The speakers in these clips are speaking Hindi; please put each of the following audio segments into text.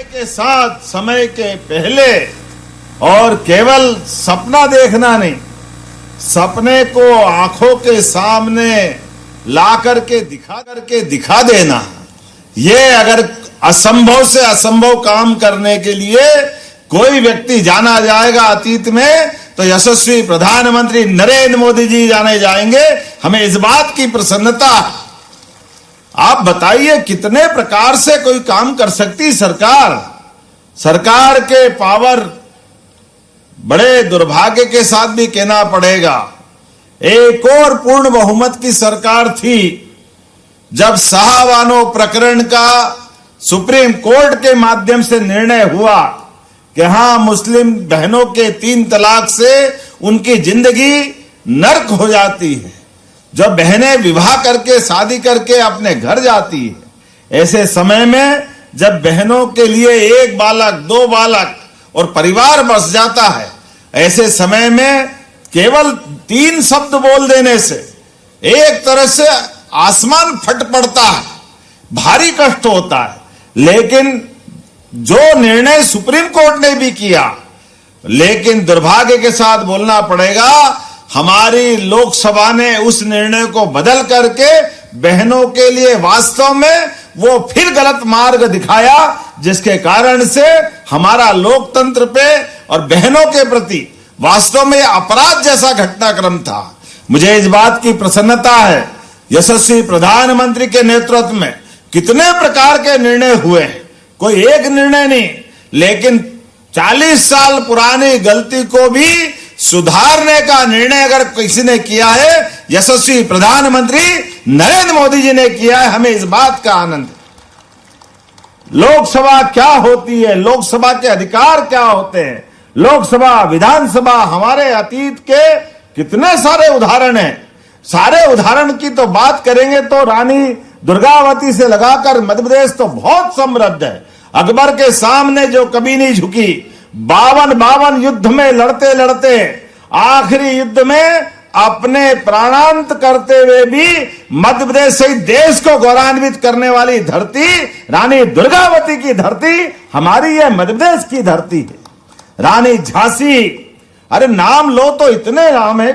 समय के साथ, समय के पहले, और केवल सपना देखना नहीं, सपने को आंखों के सामने ला करके दिखा देना, ये अगर असंभव से असंभव काम करने के लिए कोई व्यक्ति जाना जाएगा अतीत में, तो यशस्वी प्रधानमंत्री नरेंद्र मोदी जी जाने जाएंगे। हमें इस बात की प्रसन्नता। आप बताइए कितने प्रकार से कोई काम कर सकती सरकार। सरकार के पावर, बड़े दुर्भाग्य के साथ भी कहना पड़ेगा, एक और पूर्ण बहुमत की सरकार थी जब शाहबानो प्रकरण का सुप्रीम कोर्ट के माध्यम से निर्णय हुआ कि हां, मुस्लिम बहनों के 3 तलाक से उनकी जिंदगी नर्क हो जाती है। जब बहनें विवाह करके, शादी करके अपने घर जाती है, ऐसे समय में जब बहनों के लिए 1 बालक, 2 बालक और परिवार बस जाता है, ऐसे समय में केवल 3 शब्द बोल देने से एक तरह से आसमान फट पड़ता है, भारी कष्ट होता है। लेकिन जो निर्णय सुप्रीम कोर्ट ने भी किया, लेकिन दुर्भाग्य के साथ बोलना पड़ेगा, हमारी लोकसभा ने उस निर्णय को बदल करके बहनों के लिए वास्तव में वो फिर गलत मार्ग दिखाया, जिसके कारण से हमारा लोकतंत्र पे और बहनों के प्रति वास्तव में अपराध जैसा घटनाक्रम था। मुझे इस बात की प्रसन्नता है, यशस्वी प्रधानमंत्री के नेतृत्व में कितने प्रकार के निर्णय हुए, कोई एक निर्णय नहीं, लेकिन 40 साल पुरानी गलती को भी सुधारने का निर्णय अगर किसी ने किया है, यशस्वी प्रधानमंत्री नरेंद्र मोदी जी ने किया है। हमें इस बात का आनंद है। लोकसभा क्या होती है, लोकसभा के अधिकार क्या होते हैं, लोकसभा, विधानसभा, हमारे अतीत के कितने सारे उदाहरण हैं। सारे उदाहरण की तो बात करेंगे तो रानी दुर्गावती से लगाकर मध्य प्रदेश तो बहुत समृद्ध है। अकबर के सामने जो कभी नहीं झुकी, 52 युद्ध में लड़ते लड़ते आखिरी युद्ध में अपने प्राणांत करते हुए भी मध्य प्रदेश सहित देश को गौरवान्वित करने वाली धरती, रानी दुर्गावती की धरती हमारी है, मध्य प्रदेश की धरती है। रानी झांसी, अरे नाम लो तो इतने नाम है,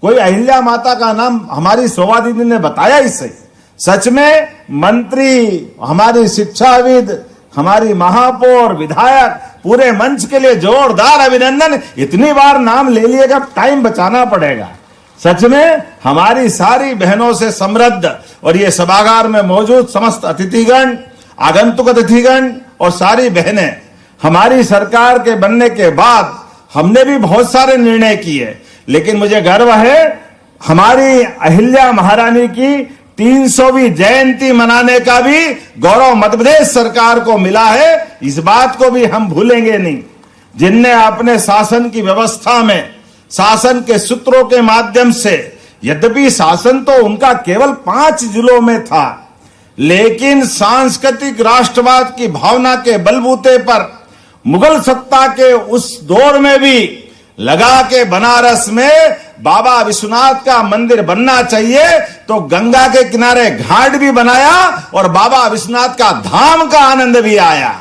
कोई अहिल्या माता का नाम हमारी शोभा दीदी ने बताया ही सही। सच में मंत्री, हमारी शिक्षाविद, हमारी महापौर, विधायक, पूरे मंच के लिए जोरदार अभिनंदन। इतनी बार नाम ले लिएगा, टाइम बचाना पड़ेगा। सच में हमारी सारी बहनों से समृद्ध, और ये सभागार में मौजूद समस्त अतिथिगण, आगंतुक अतिथिगण और सारी बहनें, हमारी सरकार के बनने के बाद हमने भी बहुत सारे निर्णय किए, लेकिन मुझे गर्व है हमारी अहिल्या महारानी की 300वीं जयंती मनाने का भी गौरव मध्य प्रदेश सरकार को मिला है। इस बात को भी हम भूलेंगे नहीं। जिनने अपने शासन की व्यवस्था में, शासन के सूत्रों के माध्यम से, यद्यपि शासन तो उनका केवल 5 जिलों में था, लेकिन सांस्कृतिक राष्ट्रवाद की भावना के बलबूते पर मुगल सत्ता के उस दौर में भी लगा के बनारस में बाबा विश्वनाथ का मंदिर बनना चाहिए, तो गंगा के किनारे घाट भी बनाया और बाबा विश्वनाथ का धाम का आनंद भी आया।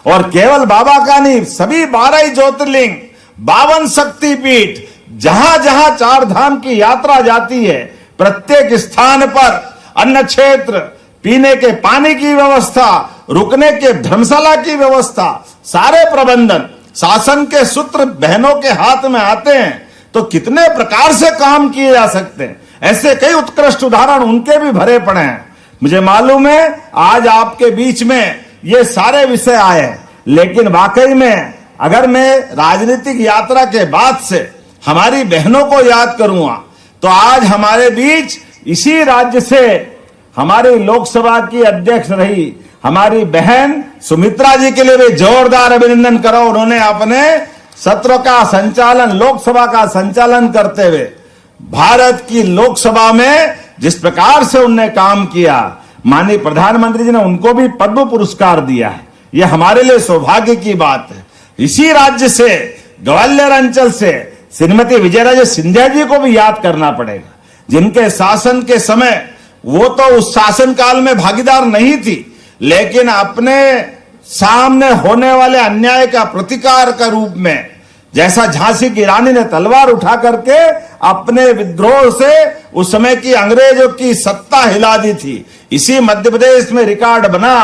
और केवल बाबा का नहीं, सभी 12 ज्योतिर्लिंग, 52 शक्तिपीठ, जहां जहां 4 धाम की यात्रा जाती है, प्रत्येक स्थान पर अन्न क्षेत्र, पीने के पानी की व्यवस्था, रुकने के धर्मशाला की व्यवस्था, सारे प्रबंधन शासन के सूत्र बहनों के हाथ में आते हैं, तो कितने प्रकार से काम किए जा सकते हैं। ऐसे कई उत्कृष्ट उदाहरण उनके भी भरे पड़े हैं। मुझे मालूम है आज आपके बीच में ये सारे विषय आए हैं, लेकिन वाकई में अगर मैं राजनीतिक यात्रा के बाद से हमारी बहनों को याद करूंगा, तो आज हमारे बीच इसी राज्य से हमारी लोकसभा की अध्यक्ष रही हमारी बहन सुमित्रा जी के लिए भी जोरदार अभिनंदन करो। उन्होंने अपने सत्र का संचालन, लोकसभा का संचालन करते हुए भारत की लोकसभा में जिस प्रकार से उनने काम किया, माननीय प्रधानमंत्री जी ने उनको भी पद्म पुरस्कार दिया है। यह हमारे लिए सौभाग्य की बात है। इसी राज्य से, ग्वालियर अंचल से श्रीमती विजयराजे सिंधिया जी को भी याद करना पड़ेगा, जिनके शासन के समय वो तो उस शासन काल में भागीदार नहीं थी, लेकिन अपने सामने होने वाले अन्याय का प्रतिकार का रूप में, जैसा झांसी की रानी ने तलवार उठा करके अपने विद्रोह से उस समय की अंग्रेजों की सत्ता हिला दी थी, इसी मध्य प्रदेश में रिकॉर्ड बना।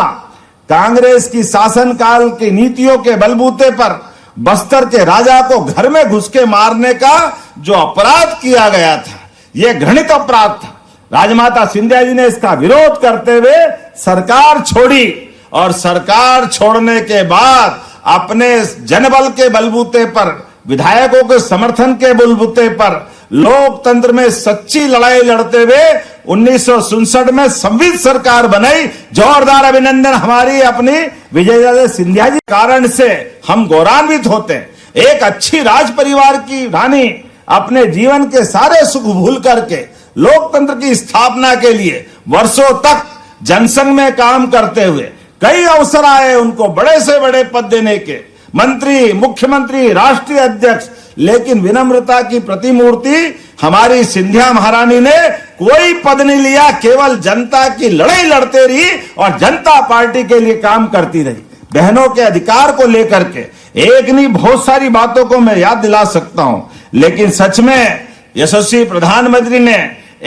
कांग्रेस की शासनकाल की नीतियों के बलबूते पर बस्तर के राजा को घर में घुस के मारने का जो अपराध किया गया था, यह घृणित अपराध था। राजमाता सिंधिया जी ने इसका विरोध करते हुए सरकार छोड़ी, और सरकार छोड़ने के बाद अपने जनबल के बलबूते पर, विधायकों के समर्थन के बलबूते पर लोकतंत्र में सच्ची लड़ाई लड़ते हुए 1967 में संविधान सरकार बनाई। जोरदार अभिनंदन हमारी अपनी विजयदादा सिंधिया जी कारण से हम गौरवान्वित होते हैं। एक अच्छी राज परिवार की रानी अपने जीवन के सारे सुख भूल करके लोकतंत्र की स्थापना के लिए वर्षों तक जनसंघ में काम करते हुए कई अवसर आए उनको बड़े से बड़े पद देने के, मंत्री, मुख्यमंत्री, राष्ट्रीय अध्यक्ष, लेकिन विनम्रता की प्रतिमूर्ति हमारी सिंधिया महारानी ने कोई पद नहीं लिया, केवल जनता की लड़ाई लड़ते रही और जनता पार्टी के लिए काम करती रही। बहनों के अधिकार को लेकर के एक नहीं बहुत सारी बातों को मैं याद दिला सकता हूं, लेकिन सच में यशस्वी प्रधानमंत्री ने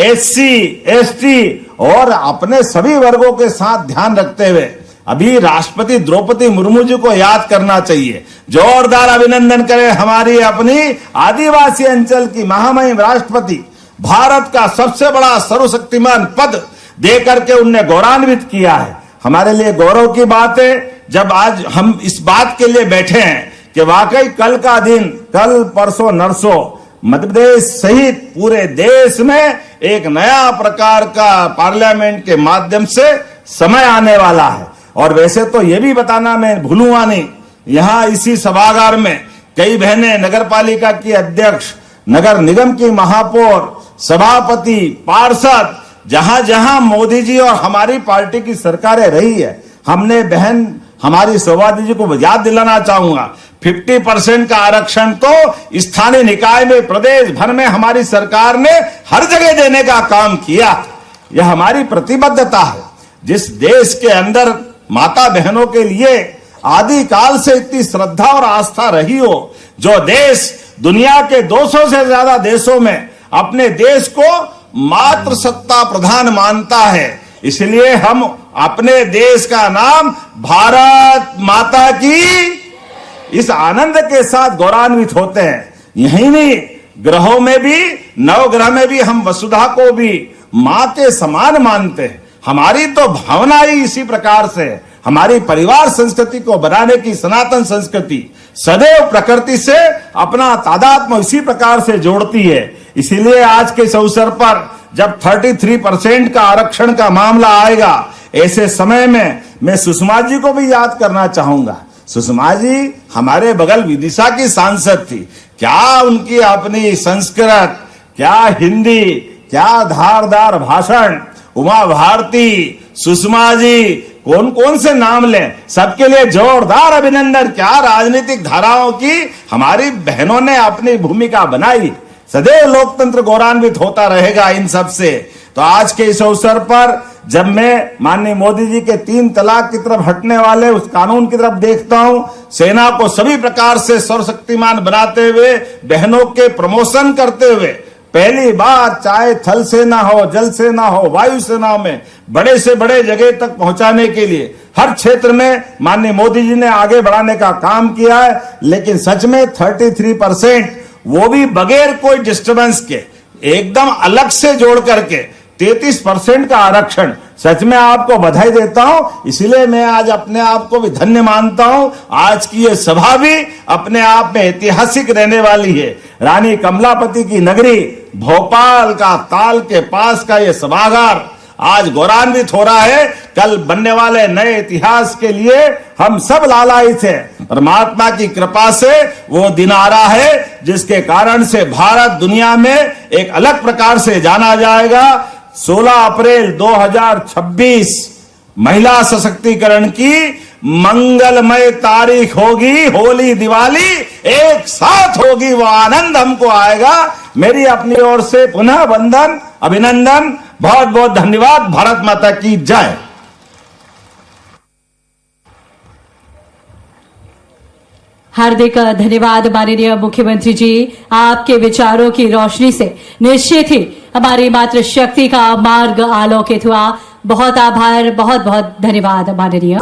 SC, ST और अपने सभी वर्गों के साथ ध्यान रखते हुए अभी राष्ट्रपति द्रौपदी मुर्मू जी को याद करना चाहिए। जोरदार अभिनंदन करें हमारी अपनी आदिवासी अंचल की महामहिम राष्ट्रपति, भारत का सबसे बड़ा सर्वशक्तिमान पद देकर के उनने गौरवान्वित किया है। हमारे लिए गौरव की बात है जब आज हम इस बात के लिए बैठे हैं कि वाकई कल का दिन, कल परसों नरसों मध्य प्रदेश सहित पूरे देश में एक नया प्रकार का पार्लियामेंट के माध्यम से समय आने वाला है। और वैसे तो ये भी बताना मैं भूलूंगा नहीं, यहाँ इसी सभागार में कई बहनें नगर पालिका की अध्यक्ष, नगर निगम की महापौर, सभापति, पार्षद, जहां जहां मोदी जी और हमारी पार्टी की सरकारें रही है, हमने बहन हमारी शोभा जी को याद दिलाना चाहूंगा 50% का आरक्षण तो स्थानीय निकाय में प्रदेश भर में हमारी सरकार ने हर जगह देने का काम किया। यह हमारी प्रतिबद्धता है। जिस देश के अंदर माता बहनों के लिए आदि काल से इतनी श्रद्धा और आस्था रही हो, जो देश दुनिया के 200 से ज्यादा देशों में अपने देश को मातृसत्ता प्रधान मानता है, इसलिए हम अपने देश का नाम भारत माता की इस आनंद के साथ गौरवान्वित होते हैं। यही नहीं, ग्रहों में भी, नवग्रह में भी हम वसुधा को भी मां के समान मानते हैं। हमारी तो भावना ही इसी प्रकार से है। हमारी परिवार संस्कृति को बनाने की सनातन संस्कृति सदैव प्रकृति से अपना तादात्म्य इसी प्रकार से जोड़ती है। इसीलिए आज के इस अवसर पर जब 33% का आरक्षण का मामला आएगा, ऐसे समय में मैं सुषमा जी को भी याद करना चाहूंगा। सुषमा जी हमारे बगल विदिशा की सांसद थी, क्या उनकी अपनी संस्कृत, क्या हिंदी, क्या धारदार भाषण। उमा भारती, सुषमा जी, कौन कौन से नाम लें, सबके लिए जोरदार अभिनंदन। क्या राजनीतिक धाराओं की हमारी बहनों ने अपनी भूमिका बनाई। सदैव लोकतंत्र गौरवान्वित होता रहेगा इन सब से। तो आज के इस अवसर पर जब मैं माननीय मोदी जी के 3 तलाक की तरफ हटने वाले उस कानून की तरफ देखता हूं, सेना को सभी प्रकार से सर्वशक्तिमान बनाते हुए, बहनों के प्रमोशन करते हुए, पहली बार चाहे थल सेना हो, जल सेना हो, वायु सेना में बड़े से बड़े जगह तक पहुंचाने के लिए हर क्षेत्र में माननीय मोदी जी ने आगे बढ़ाने का काम किया है। लेकिन सच में 33%, वो भी बगैर कोई डिस्टर्बेंस के, एकदम अलग से जोड़ करके 33% का आरक्षण, सच में आपको बधाई देता हूं। इसलिए मैं आज अपने आप को भी धन्य मानता हूं। आज की ये सभा भी अपने आप में ऐतिहासिक रहने वाली है। रानी कमलापति की नगरी भोपाल का ताल के पास का ये सभागार आज गौरवान्वित हो रहा है। कल बनने वाले नए इतिहास के लिए हम सब लालायित हैं। परमात्मा की कृपा से वो दिन आ रहा है जिसके कारण से भारत दुनिया में एक अलग प्रकार से जाना जाएगा। 16 अप्रैल 2026 महिला सशक्तिकरण की मंगलमय तारीख होगी। होली दिवाली एक साथ होगी, वो आनंद हमको आएगा। मेरी अपनी ओर से पुनः वंदन, अभिनंदन, बहुत बहुत धन्यवाद। भारत माता की जय। हार्दिक धन्यवाद माननीय मुख्यमंत्री जी। आपके विचारों की रोशनी से निश्चित ही हमारी मातृशक्ति का मार्ग आलोकित हुआ। बहुत आभार, बहुत बहुत धन्यवाद माननीय।